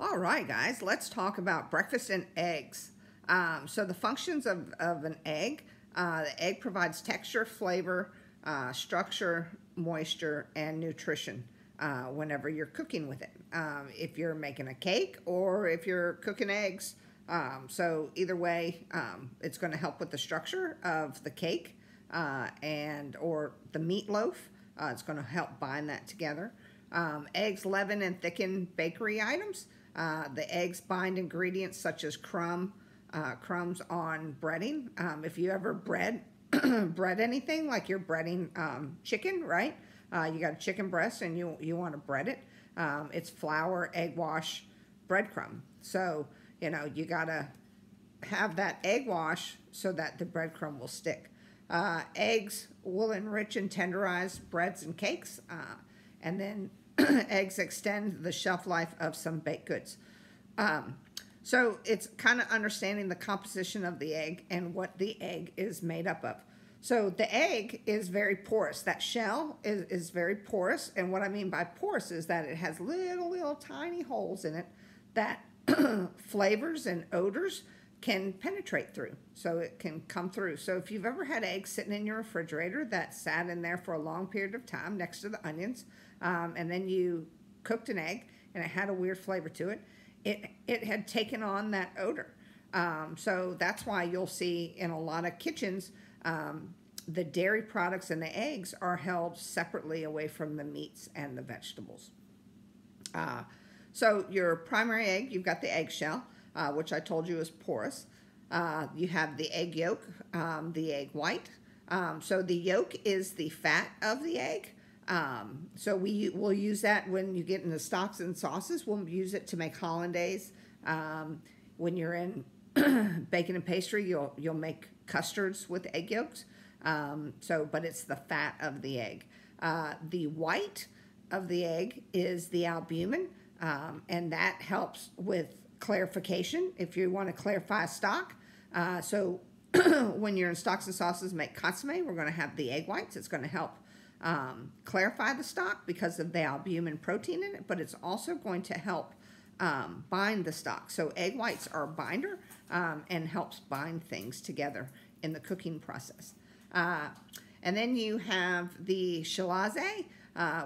All right, guys, let's talk about breakfast and eggs. So the functions of an egg, the egg provides texture, flavor, structure, moisture, and nutrition whenever you're cooking with it. If you're making a cake or if you're cooking eggs, so either way, it's going to help with the structure of the cake and or the meatloaf. It's going to help bind that together. Eggs leaven and thicken bakery items. The eggs bind ingredients such as crumbs on breading. If you ever bread anything, like you're breading chicken, right? You got a chicken breast and you want to bread it. It's flour, egg wash, breadcrumb. So you gotta have that egg wash so that the breadcrumb will stick. Eggs will enrich and tenderize breads and cakes, and then eggs extend the shelf life of some baked goods. So it's kind of understanding the composition of the egg and what the egg is made up of. So the egg is very porous. That shell is very porous. And what I mean by porous is that it has little tiny holes in it that flavors and odors can penetrate through. So it can come through. So if you've ever had eggs sitting in your refrigerator that sat in there for a long period of time next to the onions, and then you cooked an egg and it had a weird flavor to it, it had taken on that odor. So that's why you'll see in a lot of kitchens, the dairy products and the eggs are held separately away from the meats and the vegetables. So your primary egg, you've got the eggshell, which I told you is porous. You have the egg yolk, the egg white. So the yolk is the fat of the egg. So we'll use that when you get into stocks and sauces. We'll use it to make hollandaise. When you're in baking and pastry, you'll make custards with egg yolks. But it's the fat of the egg. The white of the egg is the albumin, and that helps with clarification if you want to clarify stock. So when you're in stocks and sauces, make consomme, we're going to have the egg whites. It's going to help clarify the stock because of the albumin protein in it, but it's also going to help bind the stock. So egg whites are a binder and helps bind things together in the cooking process. And then you have the chalaze,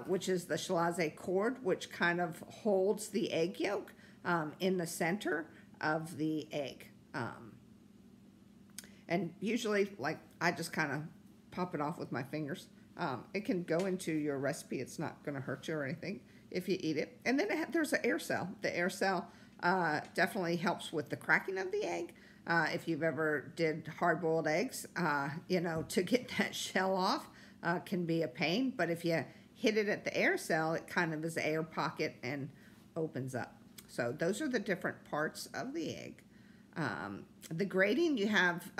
which is the chalaze cord, which kind of holds the egg yolk in the center of the egg. And usually, like, I just kind of pop it off with my fingers. It can go into your recipe. It's not going to hurt you or anything if you eat it. And then there's an air cell. The air cell definitely helps with the cracking of the egg. If you've ever did hard-boiled eggs, to get that shell off can be a pain. But if you hit it at the air cell, it kind of is an air pocket and opens up. So those are the different parts of the egg. The grading, you have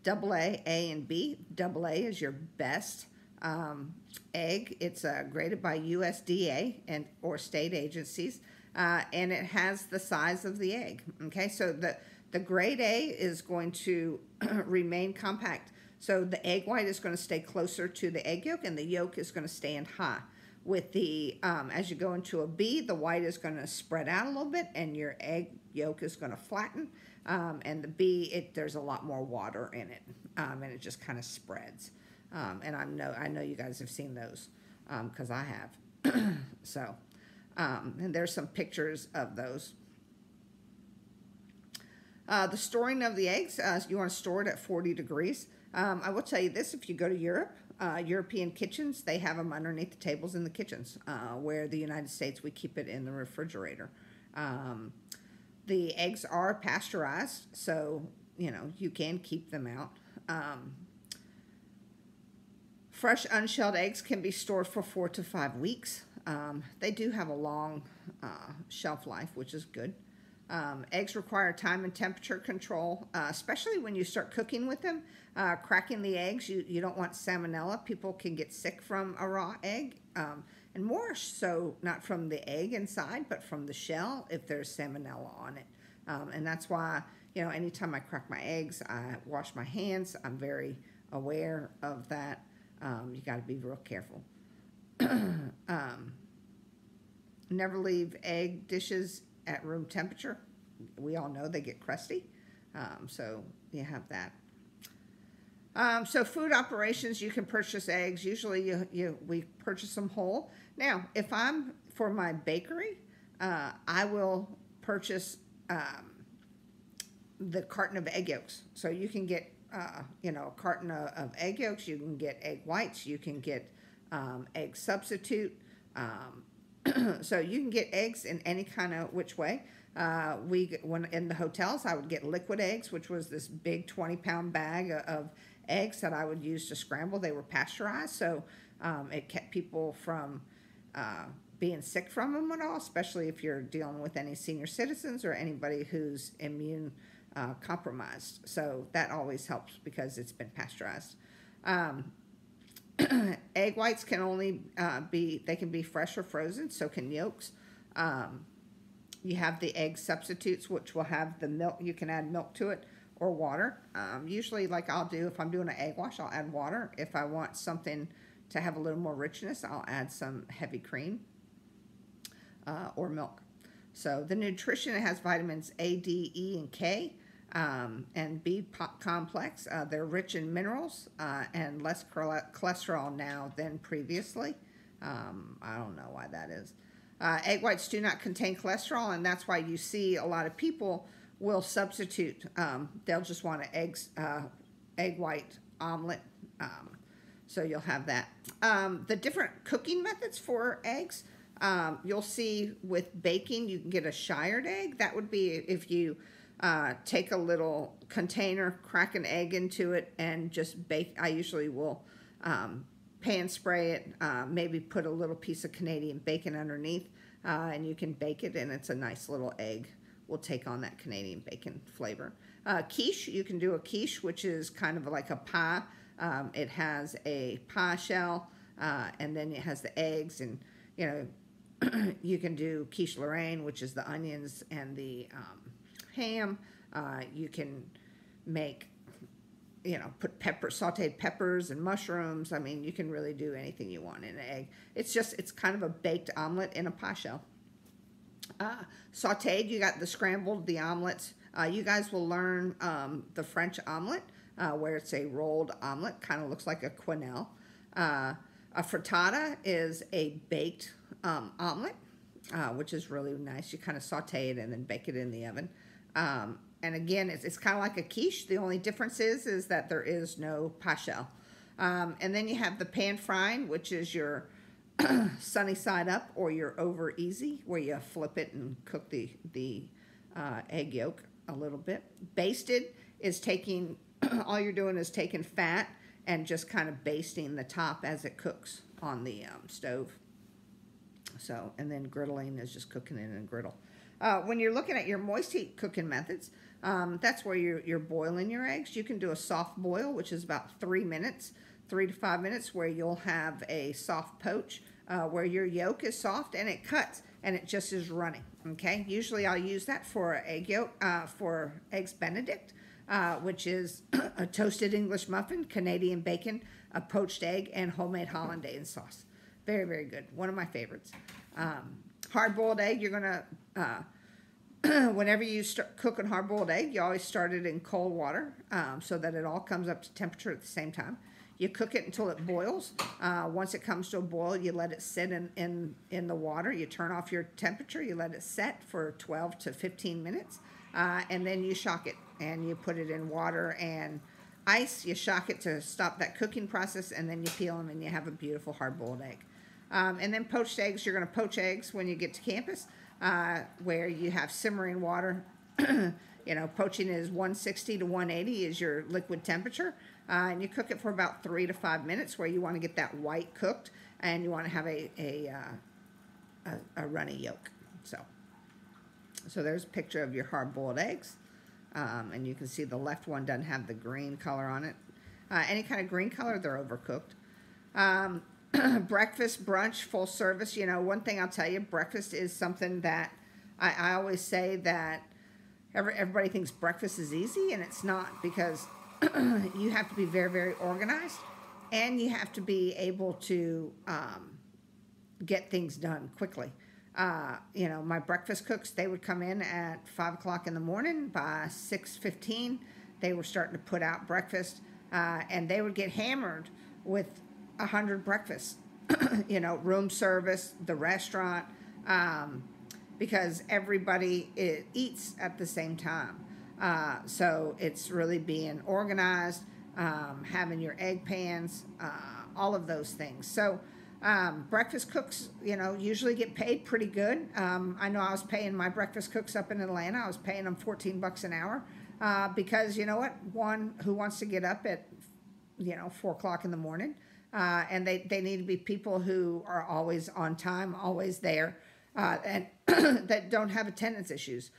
double A, A, and B. Double A is your best egg. It's graded by USDA or state agencies, and it has the size of the egg. Okay, so the grade A is going to remain compact. So the egg white is going to stay closer to the egg yolk, and the yolk is going to stand high. With the, as you go into a B, the white is going to spread out a little bit, and your egg yolk is going to flatten. And the B, there's a lot more water in it, and it just kind of spreads. And I know you guys have seen those, because I have. So, and there's some pictures of those. The storing of the eggs, you want to store it at 40 degrees. I will tell you this, if you go to Europe, European kitchens, they have them underneath the tables in the kitchens, where the United States, we keep it in the refrigerator. The eggs are pasteurized, so, you can keep them out. Fresh unshelled eggs can be stored for 4 to 5 weeks. They do have a long shelf life, which is good. Eggs require time and temperature control, especially when you start cooking with them. Cracking the eggs, you don't want salmonella. People can get sick from a raw egg, and more so not from the egg inside, but from the shell if there's salmonella on it. And that's why, anytime I crack my eggs, I wash my hands. I'm very aware of that. You got to be real careful. Never leave egg dishes at room temperature. We all know they get crusty, so you have that. So food operations, you can purchase eggs. Usually we purchase them whole. Now, if I'm for my bakery, I will purchase the carton of egg yolks. So you can get, a carton of egg yolks. You can get egg whites. You can get egg substitute. So you can get eggs in any kind of which way. When in the hotels, I would get liquid eggs, which was this big 20-pound bag of eggs that I would use to scramble. They were pasteurized, so it kept people from being sick from them at all, especially if you're dealing with any senior citizens or anybody who's immune compromised. So that always helps because it's been pasteurized. Egg whites can only they can be fresh or frozen, so can yolks. You have the egg substitutes, which will have the milk. You can add milk to it or water. Usually, like I'll do, if I'm doing an egg wash, I'll add water. If I want something to have a little more richness, I'll add some heavy cream or milk. So the nutrition, it has vitamins A, D, E, and K, and B complex. They're rich in minerals and less cholesterol now than previously. I don't know why that is. Egg whites do not contain cholesterol, and that's why you see a lot of people will substitute. They'll just want an egg white omelet. So you'll have that. The different cooking methods for eggs, you'll see with baking, you can get a shired egg. That would be if you take a little container, crack an egg into it, and just bake. I usually will pan spray it, maybe put a little piece of Canadian bacon underneath, and you can bake it, and it's a nice little egg. Will take on that Canadian bacon flavor. Quiche, you can do a quiche, which is kind of like a pie. It has a pie shell, and then it has the eggs, and you can do quiche Lorraine, which is the onions and the ham. You can make, put sauteed peppers and mushrooms. I mean, you can really do anything you want in an egg. It's kind of a baked omelet in a pie shell. Sauteed, you got the scrambled, the omelets. You guys will learn the French omelet, where it's a rolled omelet, kind of looks like a quenelle. A frittata is a baked omelet, which is really nice. You kind of saute it and then bake it in the oven. And again, it's kind of like a quiche. The only difference is that there is no pie shell. And then you have the pan frying, which is your sunny side up or your over easy, where you flip it and cook the egg yolk a little bit. Basted is taking, all you're doing is taking fat and just kind of basting the top as it cooks on the stove. So, and then griddling is just cooking it in a griddle. When you're looking at your moist heat cooking methods, that's where you're boiling your eggs. You can do a soft boil, which is about 3 minutes, 3 to 5 minutes, where you'll have a soft poach, where your yolk is soft and it cuts and it just is running. Okay, usually I'll use that for egg yolk, for Eggs Benedict, which is a toasted English muffin, Canadian bacon, a poached egg, and homemade hollandaise sauce. Very, very good. One of my favorites. Hard-boiled egg, you're going to, whenever you start cooking hard-boiled egg, you always start it in cold water so that it all comes up to temperature at the same time. You cook it until it boils. Once it comes to a boil, you let it sit in the water. You turn off your temperature. You let it set for 12 to 15 minutes. And then you shock it. And you put it in water and ice. You shock it to stop that cooking process. And then you peel them and you have a beautiful hard-boiled egg. And then poached eggs. You're going to poach eggs when you get to campus, where you have simmering water. Poaching is 160 to 180 is your liquid temperature. And you cook it for about 3 to 5 minutes, where you want to get that white cooked, and you want to have a runny yolk. So there's a picture of your hard-boiled eggs, and you can see the left one doesn't have the green color on it. Any kind of green color, they're overcooked. Breakfast, brunch, full service. One thing I'll tell you, breakfast is something that I always say that everybody thinks breakfast is easy, and it's not, because you have to be very, very organized, and you have to be able to get things done quickly. You know, my breakfast cooks, they would come in at 5 o'clock in the morning. By 6:15, they were starting to put out breakfast, and they would get hammered with 100 breakfasts. You know, room service, the restaurant, because everybody eats at the same time. So it's really being organized, having your egg pans, all of those things. So breakfast cooks, you know, usually get paid pretty good. I know I was paying my breakfast cooks up in Atlanta. I was paying them $14 an hour because, you know what, one, who wants to get up at, you know, 4 o'clock in the morning, and they need to be people who are always on time, always there, and that don't have attendance issues.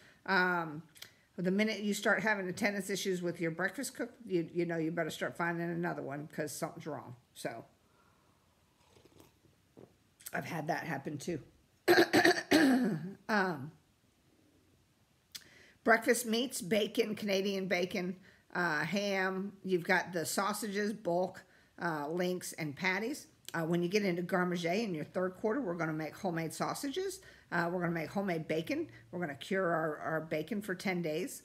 The minute you start having attendance issues with your breakfast cook, you know you better start finding another one because something's wrong. So I've had that happen too. Breakfast meats, bacon, Canadian bacon, ham. You've got the sausages, bulk, links, and patties. When you get into garde manger in your third quarter, we're going to make homemade sausages. We're going to make homemade bacon. We're going to cure our bacon for 10 days.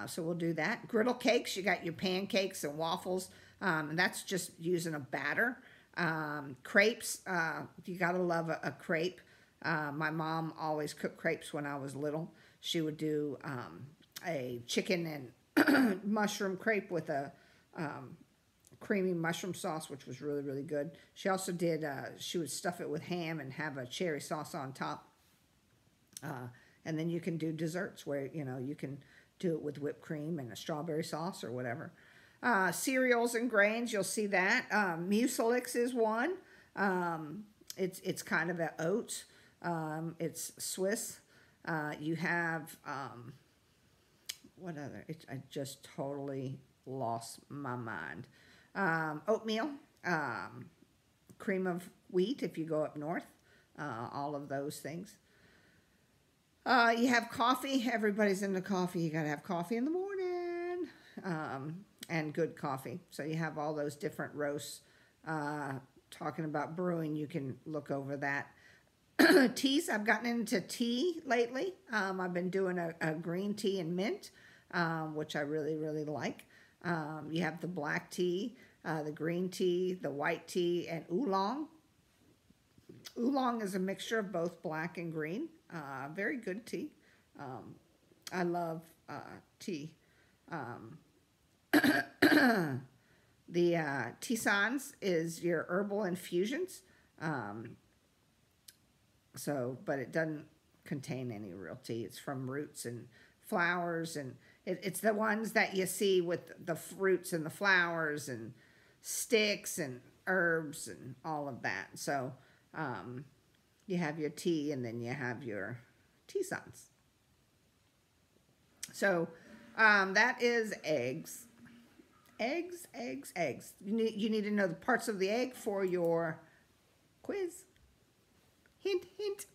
So we'll do that. Griddle cakes, you got your pancakes and waffles. And that's just using a batter. Crepes, you got to love a crepe. My mom always cooked crepes when I was little. She would do a chicken and mushroom crepe with a creamy mushroom sauce, which was really, really good. She also did, she would stuff it with ham and have a cherry sauce on top. And then you can do desserts where, you know, you can do it with whipped cream and a strawberry sauce or whatever. Cereals and grains, you'll see that. Mucilix is one. It's kind of a oat. It's Swiss. You have, what other? I just totally lost my mind. Oatmeal, cream of wheat if you go up north, all of those things. You have coffee. Everybody's into coffee. You got to have coffee in the morning, and good coffee. So you have all those different roasts. Talking about brewing, you can look over that. Teas, I've gotten into tea lately. I've been doing a green tea and mint, which I really, really like. You have the black tea, the green tea, the white tea, and oolong. Oolong is a mixture of both black and green. Very good tea. I love tea. The tisanes is your herbal infusions. But it doesn't contain any real tea. It's from roots and flowers, and it's the ones that you see with the fruits and the flowers and sticks and herbs and all of that. So you have your tea, and then you have your tisanes. So that is eggs. Eggs. You need to know the parts of the egg for your quiz. Hint, hint.